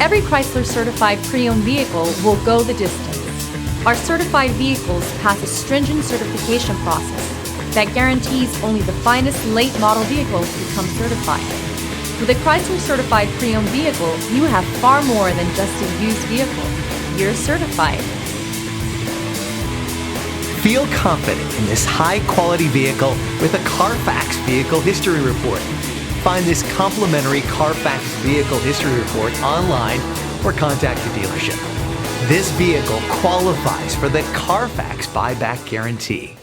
Every Chrysler certified pre-owned vehicle will go the distance. Our certified vehicles pass a stringent certification process that guarantees only the finest late model vehicles become certified. With a Chrysler certified pre-owned vehicle, you have far more than just a used vehicle. You're certified. Feel confident in this high-quality vehicle with a Carfax Vehicle History Report. Find this complimentary Carfax Vehicle History Report online or contact the dealership. This vehicle qualifies for the Carfax Buyback Guarantee.